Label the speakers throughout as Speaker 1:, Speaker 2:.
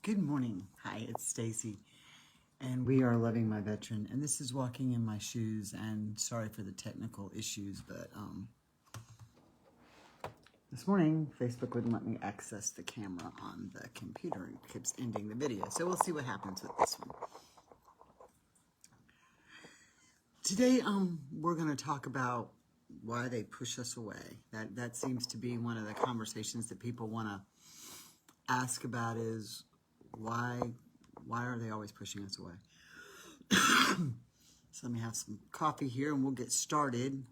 Speaker 1: Good morning. Hi, it's Stacy, and we are Loving My Veteran, and this is Walking in My Shoes, and sorry for the technical issues, but this morning Facebook wouldn't let me access the camera on the computer and keeps ending the video, so we'll see what happens with this one. Today we're going to talk about why they push us away. That seems to be one of the conversations that people want to ask about is why are they always pushing us away? So let me have some coffee here and we'll get started.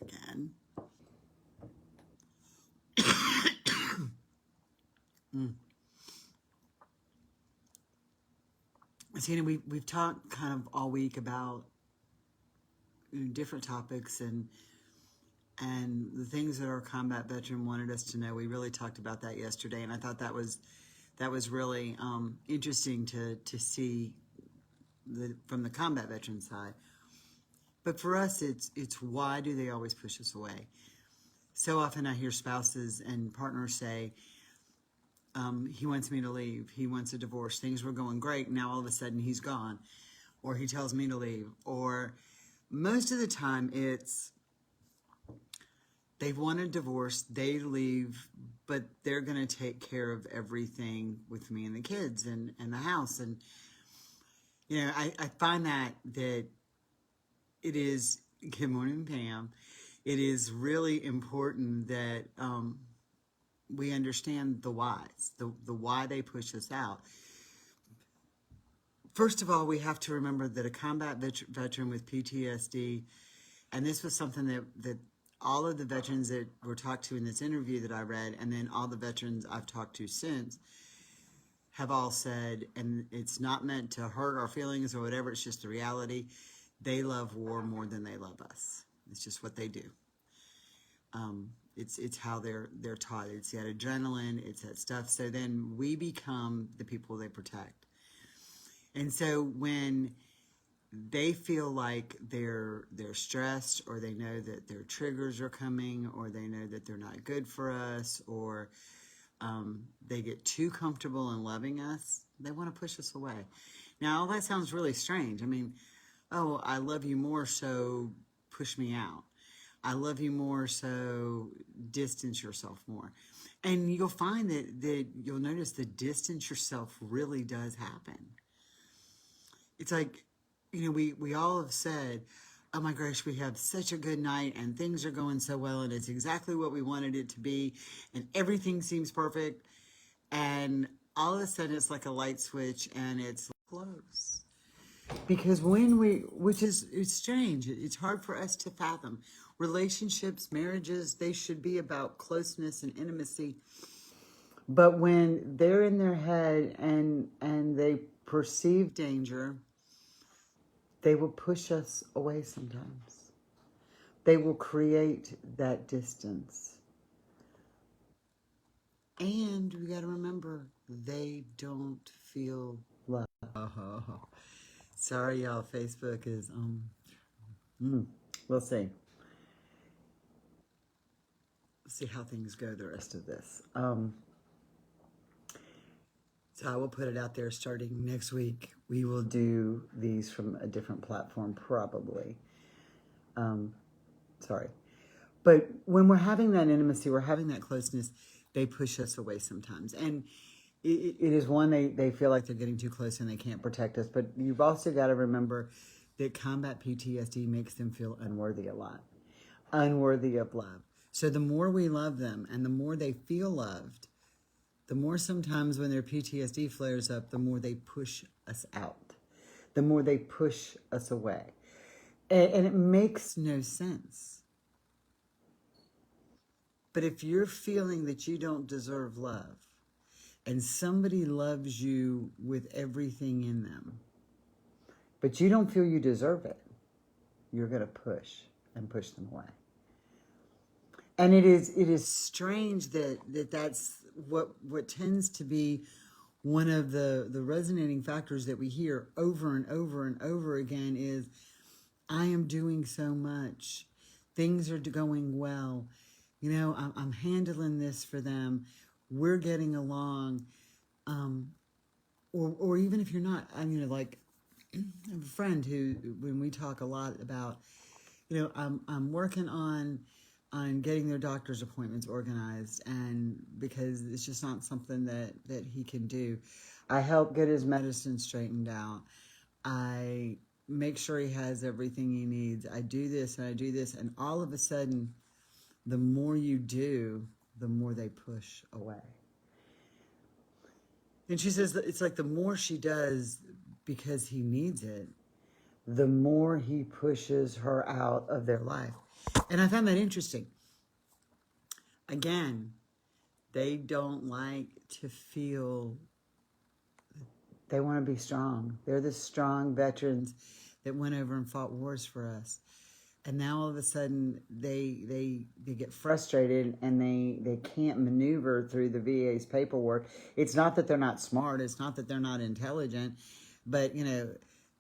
Speaker 1: Again. See, we've talked kind of all week about different topics and the things that our combat veteran wanted us to know. We really talked about that yesterday, and I thought that was really interesting to see from the combat veteran side. But for us, it's why do they always push us away? So often I hear spouses and partners say, he wants me to leave. He wants a divorce. Things were going great. Now all of a sudden he's gone. Or he tells me to leave. Or most of the time it's they want a divorce, they leave, but they're going to take care of everything with me and the kids and the house. And, you know, I find that it is, good morning, Pam, it is really important that we understand the whys, the why they push us out. First of all, we have to remember that a combat veteran with PTSD, and this was something that all of the veterans that were talked to in this interview that I read, and then all the veterans I've talked to since, have all said, and it's not meant to hurt our feelings or whatever, it's just the reality, they love war more than they love us. It's just what they do. It's how they're taught. It's that adrenaline, it's that stuff. So then we become the people they protect. And so when they feel like they're stressed, or they know that their triggers are coming, or they know that they're not good for us, or they get too comfortable in loving us, they want to push us away. Now, all that sounds really strange. I mean, oh, I love you more, so push me out. I love you more, so distance yourself more. And you'll find that you'll notice the distance yourself really does happen. It's like, you know, we all have said, oh my gosh, we have such a good night and things are going so well and it's exactly what we wanted it to be and everything seems perfect. And all of a sudden it's like a light switch and it's close. Because it's strange. It's hard for us to fathom. Relationships, marriages, they should be about closeness and intimacy. But when they're in their head and they perceive danger, they will push us away sometimes. They will create that distance. And we got to remember, they don't feel love. Sorry, y'all. Facebook is, we'll see. See how things go the rest of this. So I will put it out there starting next week. We will do these from a different platform, probably. Sorry. But when we're having that intimacy, we're having that closeness, they push us away sometimes. And it is one, they feel like they're getting too close and they can't protect us. But you've also got to remember that combat PTSD makes them feel unworthy a lot. Unworthy of love. So the more we love them and the more they feel loved, the more sometimes when their PTSD flares up, the more they push us out. The more they push us away. And it makes no sense. But if you're feeling that you don't deserve love, and somebody loves you with everything in them, but you don't feel you deserve it, you're going to push them away. And it is strange that's what tends to be one of the resonating factors that we hear over and over and over again is, I am doing so much. Things are going well. I'm handling this for them. We're getting along. Or even if you're not, like I have a friend who, when we talk a lot about, I'm working on getting their doctor's appointments organized, and because it's just not something that he can do. I help get his medicine straightened out. I make sure he has everything he needs. I do this and I do this, and all of a sudden, the more you do, the more they push away. And she says that it's like the more she does because he needs it, the more he pushes her out of their life. And I found that interesting. Again, they don't like to feel, they want to be strong. They're the strong veterans that went over and fought wars for us. And now all of a sudden they get frustrated and they can't maneuver through the VA's paperwork. It's not that they're not smart. It's not that they're not intelligent. But,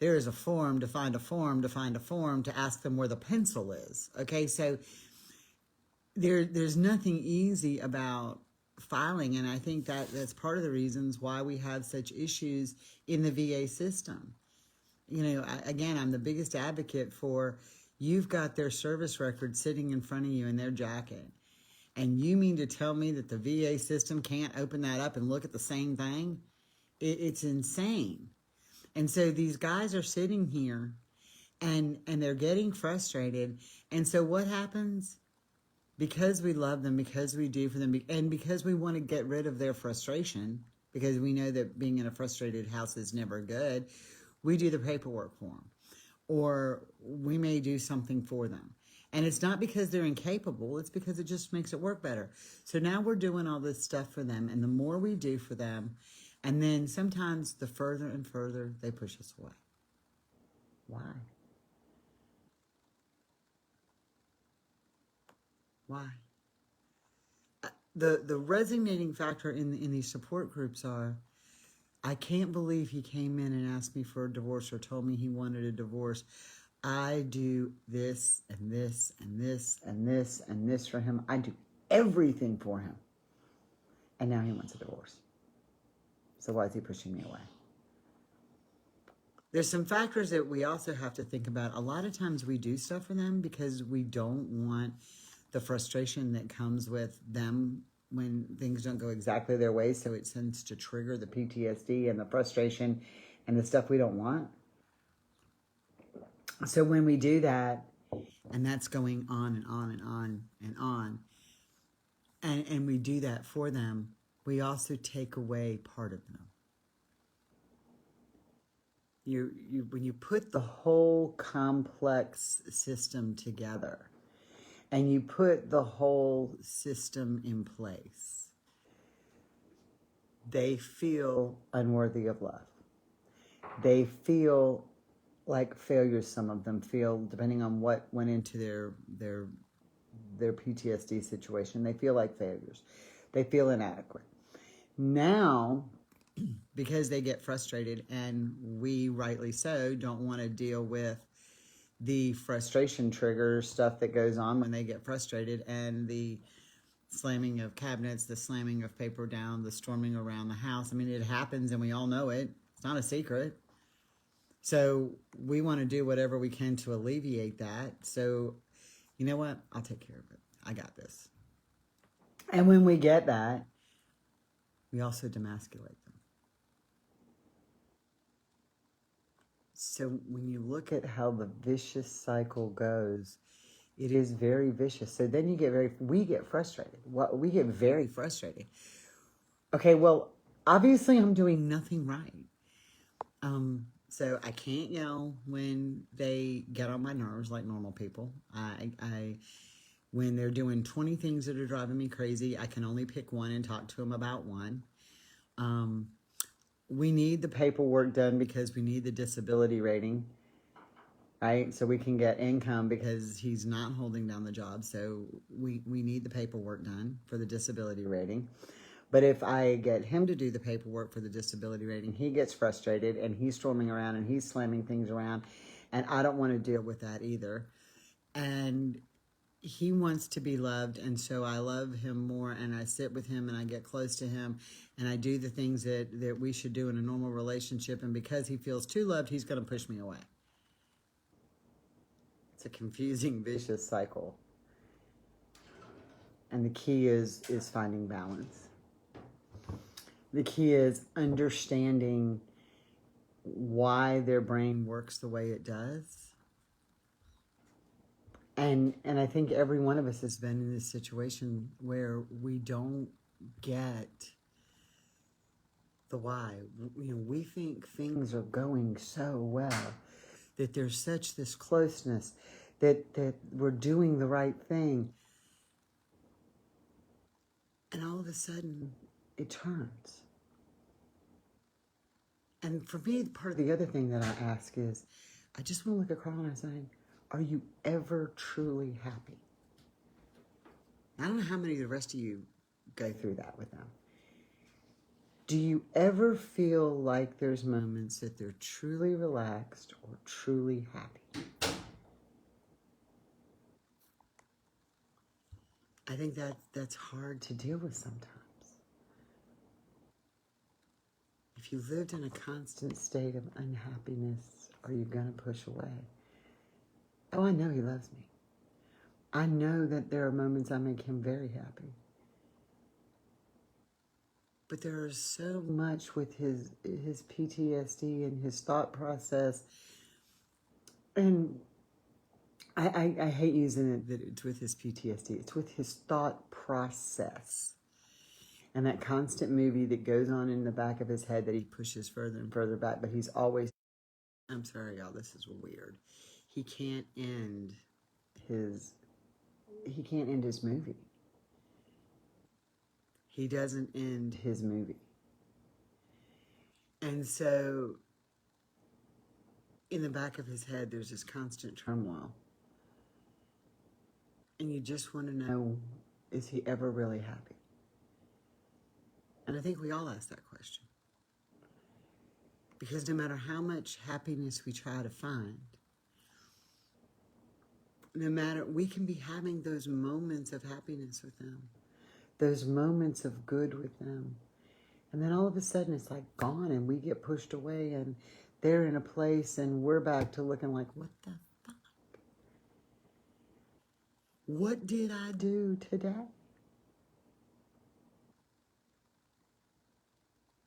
Speaker 1: there is a form to find a form to find a form to ask them where the pencil is. Okay, so there's nothing easy about filing. And I think that's part of the reasons why we have such issues in the VA system. Again, I'm the biggest advocate for, you've got their service record sitting in front of you in their jacket. And you mean to tell me that the VA system can't open that up and look at the same thing? It's insane. And so these guys are sitting here and they're getting frustrated. And so what happens? Because we love them, because we do for them, and because we want to get rid of their frustration, because we know that being in a frustrated house is never good, we do the paperwork for them. Or we may do something for them. And it's not because they're incapable, it's because it just makes it work better. So now we're doing all this stuff for them, and the more we do for them, and then sometimes the further and further they push us away. Why? Why? The resonating factor in these support groups are, I can't believe he came in and asked me for a divorce or told me he wanted a divorce. I do this and this and this and this and this for him. I do everything for him. And now he wants a divorce. So why is he pushing me away? There's some factors that we also have to think about. A lot of times we do stuff for them because we don't want the frustration that comes with them when things don't go exactly their way. So it tends to trigger the PTSD and the frustration and the stuff we don't want. So when we do that, and that's going on and on and on and on, and we do that for them, we also take away part of them. When you put the whole complex system together, and you put the whole system in place, they feel unworthy of love. They feel like failures. Some of them feel, depending on what went into their PTSD situation, they feel like failures. They feel inadequate. Now, because they get frustrated, and we rightly so don't want to deal with the frustration trigger stuff that goes on when they get frustrated, and the slamming of cabinets, the slamming of paper down, the storming around the house. I mean, it happens and we all know it. It's not a secret. So we want to do whatever we can to alleviate that. So, you know what? I'll take care of it. I got this. And when we get that, we also demasculate them. So when you look at how the vicious cycle goes, it is very vicious. So then we get frustrated. We get very frustrated. Okay, well, obviously I'm doing nothing right. So I can't yell when they get on my nerves like normal people. When they're doing 20 things that are driving me crazy, I can only pick one and talk to them about one. We need the paperwork done because we need the disability rating, right? So we can get income because he's not holding down the job. So we need the paperwork done for the disability rating. But if I get him to do the paperwork for the disability rating, he gets frustrated and he's storming around and he's slamming things around. And I don't want to deal with that either. And he wants to be loved, and so I love him more, and I sit with him and I get close to him, and I do the things that we should do in a normal relationship, and because he feels too loved, he's going to push me away. It's a confusing, vicious cycle. And the key is finding balance. The key is understanding why their brain works the way it does. And I think every one of us has been in this situation where we don't get the why. We think things are going so well, that there's such this closeness, that we're doing the right thing. And all of a sudden, it turns. And for me, part of the other thing that I ask is, I just want to look across and I'm saying, are you ever truly happy? I don't know how many of the rest of you go through that with them. Do you ever feel like there's moments that they're truly relaxed or truly happy? I think that's hard to deal with sometimes. If you lived in a constant state of unhappiness, are you going to push away? Oh, I know he loves me. I know that there are moments I make him very happy. But there is so much with his PTSD and his thought process. And I hate using it that it's with his PTSD. It's with his thought process. And that constant movie that goes on in the back of his head that he pushes further and further back. But he's always, I'm sorry, y'all, this is weird. He can't end his movie. He doesn't end his movie. And so in the back of his head, there's this constant turmoil. And you just want to know, is he ever really happy? And I think we all ask that question. Because no matter how much happiness we try to find, no matter, we can be having those moments of happiness with them, those moments of good with them. And then all of a sudden it's like gone and we get pushed away and they're in a place and we're back to looking like, what the fuck? What did I do today?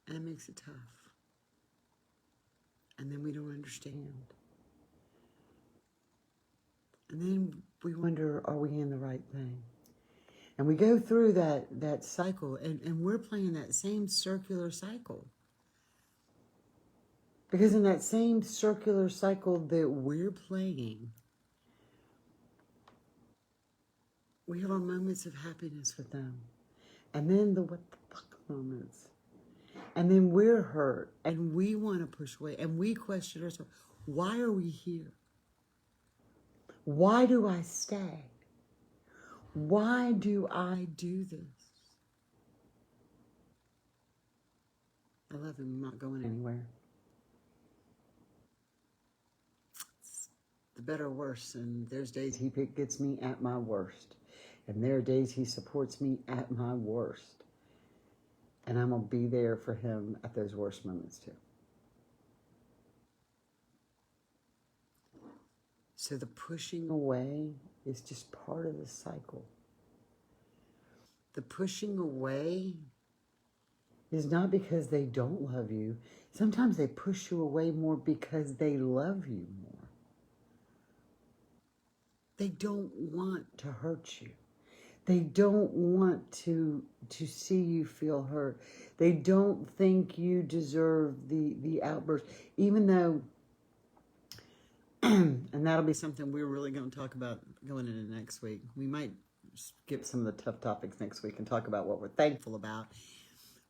Speaker 1: And it makes it tough. And then we don't understand. And then we wonder, are we in the right thing? And we go through that cycle, and we're playing that same circular cycle. Because in that same circular cycle that we're playing, we have our moments of happiness with them. And then the what the fuck moments. And then we're hurt, and we want to push away, and we question ourselves, why are we here? Why do I stay? Why do I do this? I love him. I'm not going anywhere. It's the better or worse, and there's days he gets me at my worst, and there are days he supports me at my worst, and I'm going to be there for him at those worst moments too. So the pushing away is just part of the cycle. The pushing away is not because they don't love you. Sometimes they push you away more because they love you more. They don't want to hurt you. They don't want to see you feel hurt. They don't think you deserve the outburst, even though, and that'll be something we're really going to talk about going into next week. We might skip some of the tough topics next week and talk about what we're thankful about.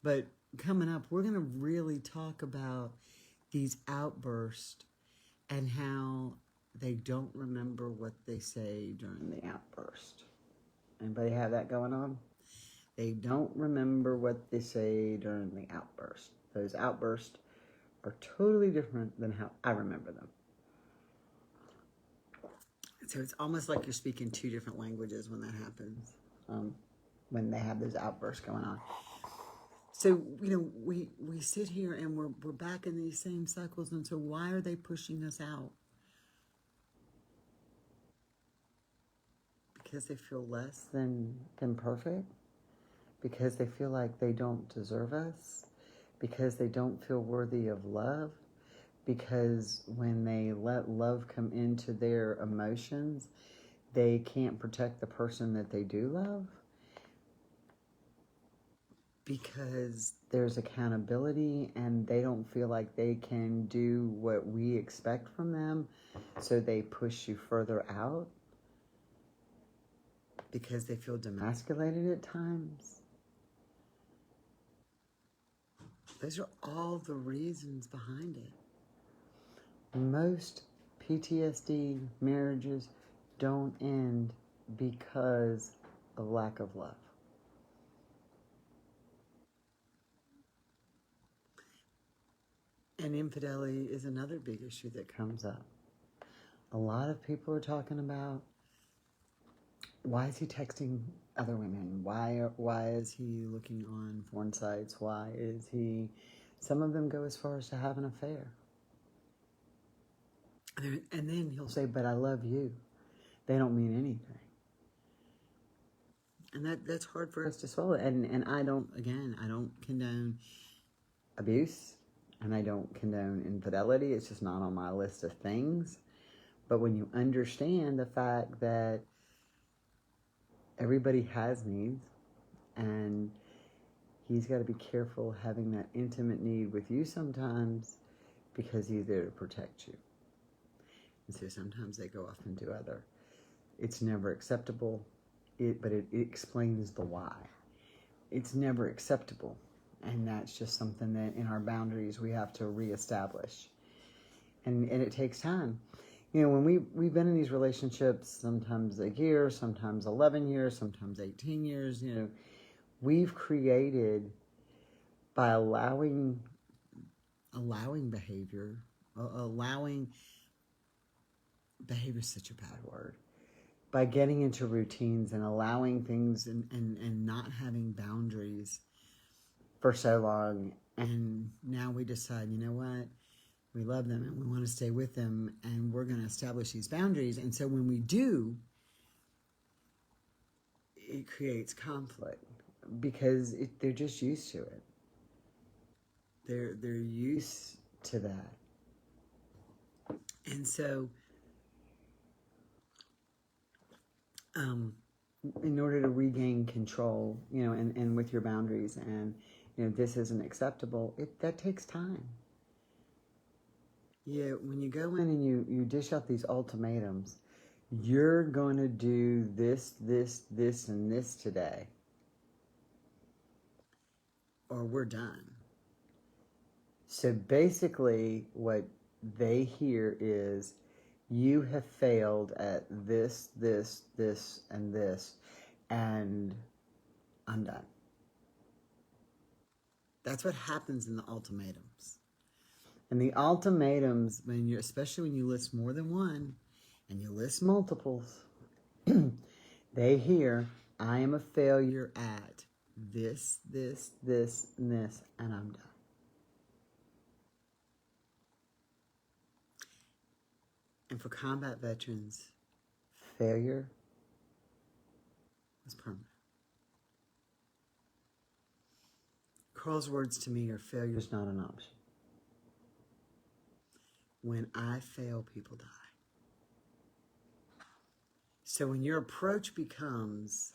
Speaker 1: But coming up, we're going to really talk about these outbursts and how they don't remember what they say during the outburst. Anybody have that going on? They don't remember what they say during the outburst. Those outbursts are totally different than how I remember them. So it's almost like you're speaking two different languages when that happens, when they have those outbursts going on. So, we sit here and we're back in these same cycles. And so why are they pushing us out? Because they feel less than perfect? Because they feel like they don't deserve us? Because they don't feel worthy of love? Because when they let love come into their emotions, they can't protect the person that they do love? Because there's accountability and they don't feel like they can do what we expect from them, so they push you further out? Because they feel demasculated at times? Those are all the reasons behind it. Most PTSD marriages don't end because of lack of love. And infidelity is another big issue that comes up. A lot of people are talking about, why is he texting other women? Why is he looking on porn sites? Why is he... Some of them go as far as to have an affair. And then he'll say, but I love you. They don't mean anything. And that's hard for us to swallow. And I don't condone abuse, and I don't condone infidelity. It's just not on my list of things. But when you understand the fact that everybody has needs, and he's got to be careful having that intimate need with you sometimes, because he's there to protect you. And so sometimes they go off and do other. It's never acceptable, but it explains the why. It's never acceptable. And that's just something that in our boundaries we have to reestablish. And it takes time. When we've been in these relationships, sometimes a year, sometimes 11 years, sometimes 18 years, we've created, by allowing behavior, behavior is such a bad word, by getting into routines and allowing things and not having boundaries for so long. And now we decide, you know what? We love them and we want to stay with them, and we're going to establish these boundaries. And so when we do, it creates conflict because they're just used to it. They're used to that. And so in order to regain control, and with your boundaries, and this isn't acceptable, that takes time. Yeah, when you go in and you dish out these ultimatums, you're going to do this, and this today, or we're done. So basically what they hear is, you have failed at this, and this, and I'm done. That's what happens in the ultimatums. And the ultimatums, especially when you list more than one, and you list multiples, they hear, I am a failure at this, and this, and I'm done. And for combat veterans, failure is permanent. Carl's words to me are, failure is not an option. When I fail, people die. So when your approach becomes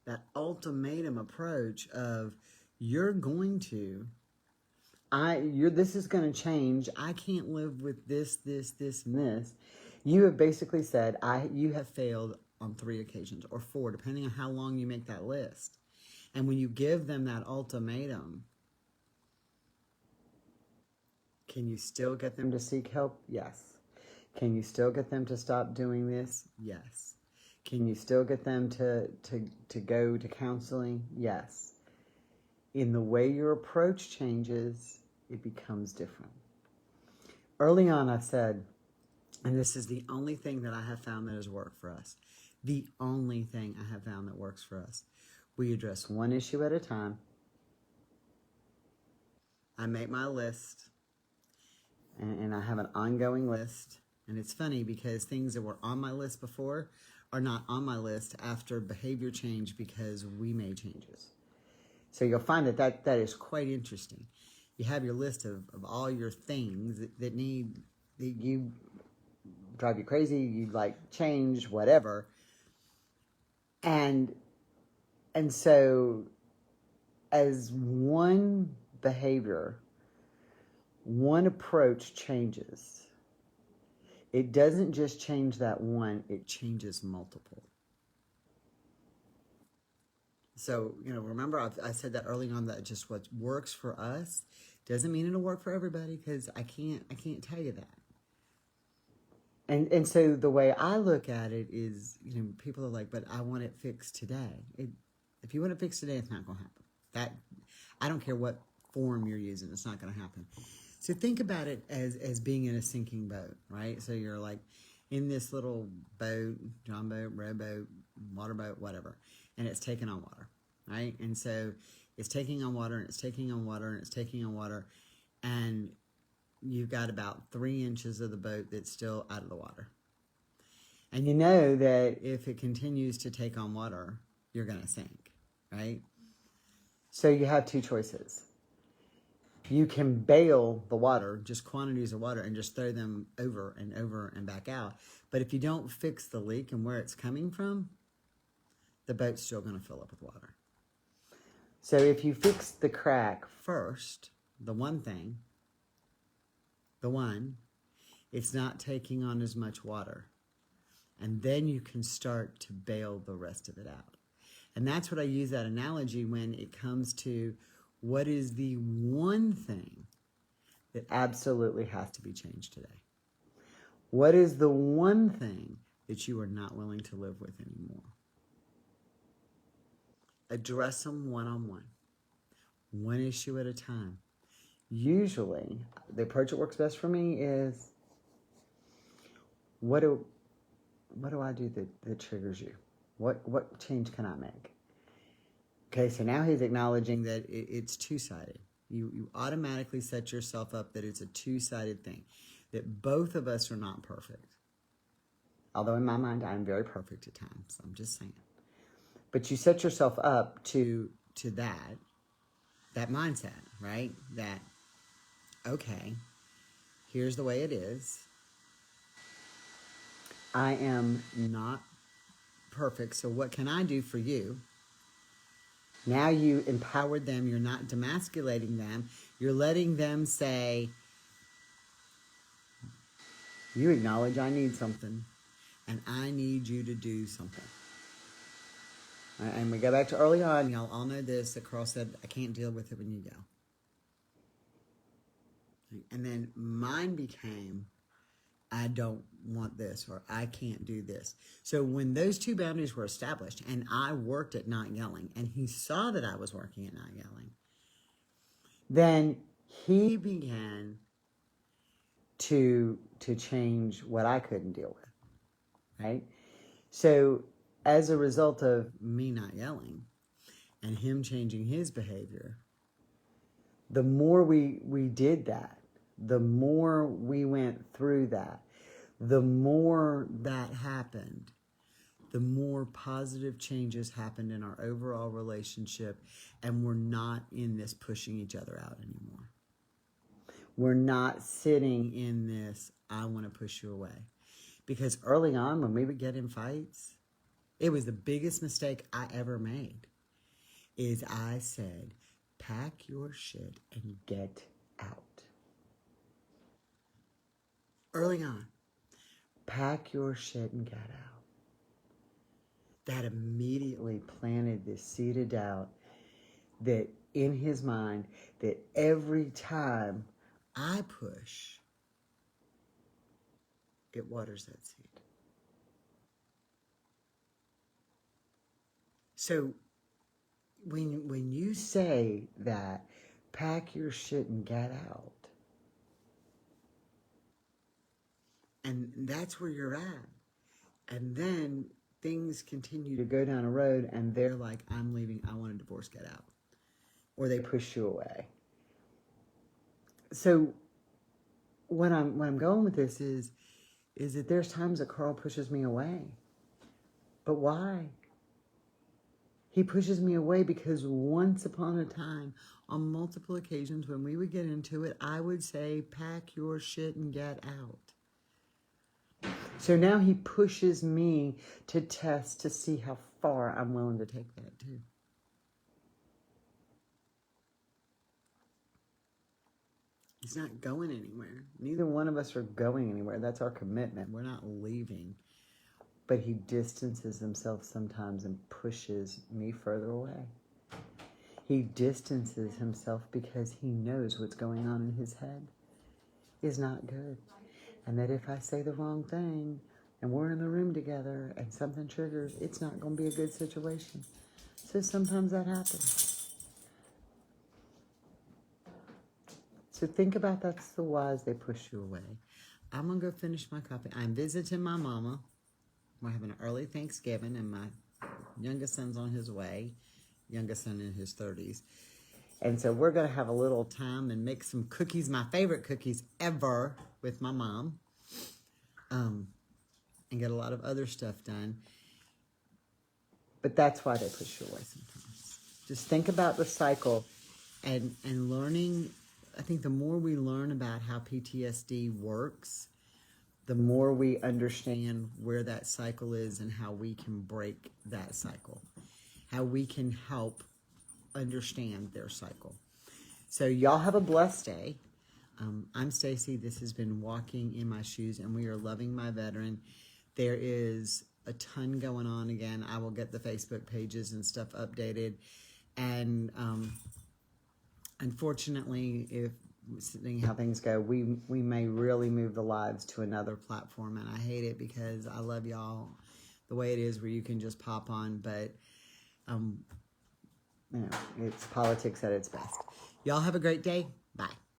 Speaker 1: that ultimatum approach of, you're going to, this is going to change, I can't live with this, and this, you have basically said, you have failed on 3 occasions, or 4, depending on how long you make that list. And when you give them that ultimatum, can you still get them to seek help? Yes. Can you still get them to stop doing this? Yes. Can you still get them to go to counseling? Yes. In the way your approach changes, it becomes different. Early on, I said, And this is the only thing that I have found that has worked for us. The only thing I have found that works for us. We address one issue at a time. I make my list, and I have an ongoing list. And it's funny because things that were on my list before are not on my list after behavior change because we made changes. So you'll find that is quite interesting. You have your list of all your things that you drive you crazy, you like change, whatever. And so as one behavior, one approach changes, it doesn't just change that one, it changes multiple. So, remember I said that early on, that just what works for us doesn't mean it'll work for everybody, because I can't tell you that. And so the way I look at it is, people are like, but I want it fixed today. If you want it fixed today, it's not going to happen. I don't care what form you're using, it's not going to happen. So think about it as being in a sinking boat, right? So you're like in this little boat, John boat, rowboat, water boat, whatever, and it's taking on water, right? And so it's taking on water, and it's taking on water, and it's taking on water, and you've got about 3 inches of the boat that's still out of the water. And you know that if it continues to take on water, you're going to sink, right? So you have two choices. You can bail the water, just quantities of water, and just throw them over and over and back out. But if you don't fix the leak and where it's coming from, the boat's still going to fill up with water. So if you fix the crack first, it's not taking on as much water. And then you can start to bail the rest of it out. And that's what I use that analogy when it comes to what is the one thing that absolutely has to be changed today? What is the one thing that you are not willing to live with anymore? Address them one-on-one, one issue at a time. Usually, the approach that works best for me is, what do I do that triggers you? What change can I make? Okay, so now he's acknowledging that it's two-sided. You automatically set yourself up that it's a two-sided thing, that both of us are not perfect. Although in my mind, I'm very perfect at times. I'm just saying. But you set yourself up to that mindset, right? That, okay, here's the way it is. I am not perfect, so what can I do for you? Now you empowered them. You're not demasculating them. You're letting them say, you acknowledge I need something, and I need you to do something. And we go back to early on. Y'all all know this, that Carl said, I can't deal with it when you go. And then mine became, I don't want this, or I can't do this. So when those two boundaries were established, and I worked at not yelling, and he saw that I was working at not yelling, then he began to change what I couldn't deal with, right? So as a result of me not yelling and him changing his behavior, the more we did that, the more we went through that, the more that happened, the more positive changes happened in our overall relationship, and we're not in this pushing each other out anymore. We're not sitting in this, I want to push you away. Because early on, when we would get in fights, it was the biggest mistake I ever made, is I said, pack your shit and get out. Early on, pack your shit and get out. That immediately planted this seed of doubt that in his mind, that every time I push, it waters that seed. So when you say that, pack your shit and get out, And that's where you're at. And then things continue to go down a road and they're like, I'm leaving, I want a divorce, get out. Or they push you away. So what I'm going with this is that there's times that Carl pushes me away. But why? He pushes me away because once upon a time, on multiple occasions when we would get into it, I would say, pack your shit and get out. So now he pushes me to test to see how far I'm willing to take that too. He's not going anywhere. Neither one of us are going anywhere. That's our commitment. We're not leaving. But he distances himself sometimes and pushes me further away. He distances himself because he knows what's going on in his head is not good. And that if I say the wrong thing and we're in the room together and something triggers, it's not going to be a good situation. So sometimes that happens. So think about that's the whys they push you away. I'm going to go finish my coffee. I'm visiting my mama. We're having an early Thanksgiving, and my youngest son's on his way. Youngest son in his 30s. And so we're going to have a little time and make some cookies, my favorite cookies ever, with my mom. And get a lot of other stuff done. But that's why they push you away sometimes. Just think about the cycle and learning. I think the more we learn about how PTSD works, the more we understand where that cycle is and how we can break that cycle, how we can help understand their cycle. So y'all have a blessed day. I'm Stacy. This has been Walking in My Shoes, and we are loving my veteran. There is a ton going on again. I will get the Facebook pages and stuff updated. And unfortunately, if seeing how things go, we may really move the lives to another platform, and I hate it because I love y'all the way it is where you can just pop on, but you know, it's politics at its best. Y'all have a great day.